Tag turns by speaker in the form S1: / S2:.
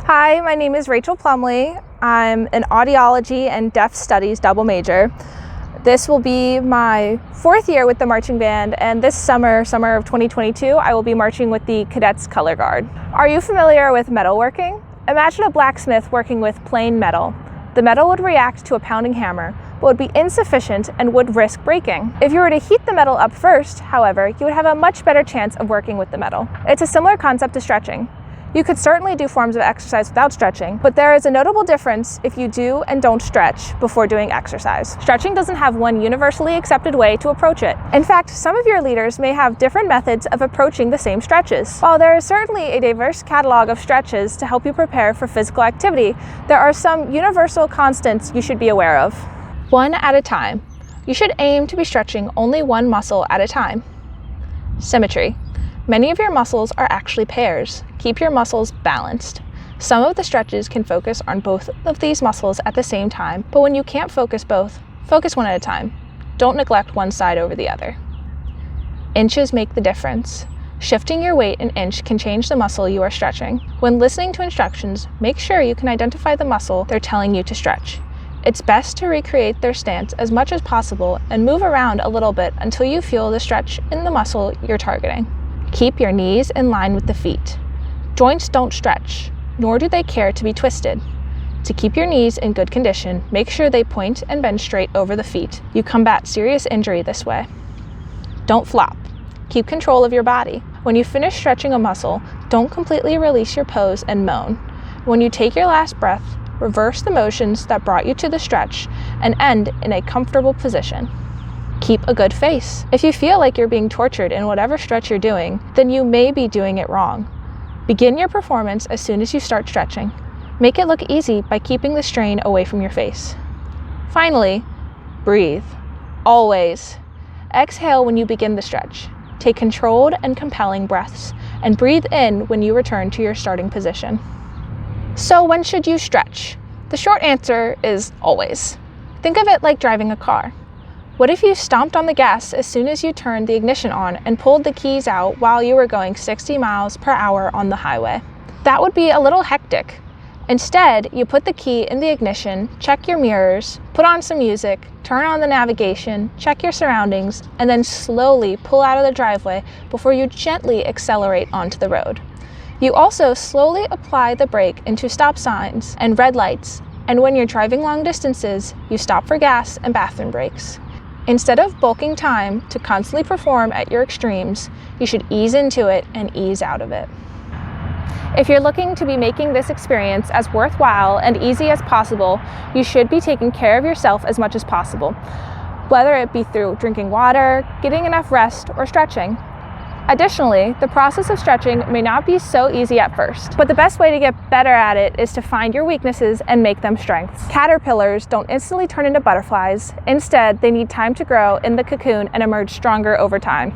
S1: Hi, my name is Rachel Plumley. I'm an Audiology and Deaf Studies double major. This will be my fourth year with the marching band, and this summer of 2022, I will be marching with the Cadets Color Guard. Are you familiar with metalworking? Imagine a blacksmith working with plain metal. The metal would react to a pounding hammer, but would be insufficient and would risk breaking. If you were to heat the metal up first, however, you would have a much better chance of working with the metal. It's a similar concept to stretching. You could certainly do forms of exercise without stretching, but there is a notable difference if you do and don't stretch before doing exercise. Stretching doesn't have one universally accepted way to approach it. In fact, some of your leaders may have different methods of approaching the same stretches. While there is certainly a diverse catalog of stretches to help you prepare for physical activity, there are some universal constants you should be aware of. One at a time. You should aim to be stretching only one muscle at a time. Symmetry. Many of your muscles are actually pairs. Keep your muscles balanced. Some of the stretches can focus on both of these muscles at the same time, but when you can't focus both, focus one at a time. Don't neglect one side over the other. Inches make the difference. Shifting your weight an inch can change the muscle you are stretching. When listening to instructions, make sure you can identify the muscle they're telling you to stretch. It's best to recreate their stance as much as possible and move around a little bit until you feel the stretch in the muscle you're targeting. Keep your knees in line with the feet. Joints don't stretch, nor do they care to be twisted. To keep your knees in good condition, make sure they point and bend straight over the feet. You combat serious injury this way. Don't flop. Keep control of your body. When you finish stretching a muscle, don't completely release your pose and moan. When you take your last breath, reverse the motions that brought you to the stretch and end in a comfortable position. Keep a good face. If you feel like you're being tortured in whatever stretch you're doing, then you may be doing it wrong. Begin your performance as soon as you start stretching. Make it look easy by keeping the strain away from your face. Finally, breathe. Always. Exhale when you begin the stretch. Take controlled and compelling breaths, and breathe in when you return to your starting position. So when should you stretch? The short answer is always. Think of it like driving a car. What if you stomped on the gas as soon as you turned the ignition on and pulled the keys out while you were going 60 miles per hour on the highway? That would be a little hectic. Instead, you put the key in the ignition, check your mirrors, put on some music, turn on the navigation, check your surroundings, and then slowly pull out of the driveway before you gently accelerate onto the road. You also slowly apply the brake into stop signs and red lights, and when you're driving long distances, you stop for gas and bathroom breaks. Instead of bulking time to constantly perform at your extremes, you should ease into it and ease out of it. If you're looking to be making this experience as worthwhile and easy as possible, you should be taking care of yourself as much as possible, whether it be through drinking water, getting enough rest, or stretching. Additionally, the process of stretching may not be so easy at first, but the best way to get better at it is to find your weaknesses and make them strengths. Caterpillars don't instantly turn into butterflies. Instead, they need time to grow in the cocoon and emerge stronger over time.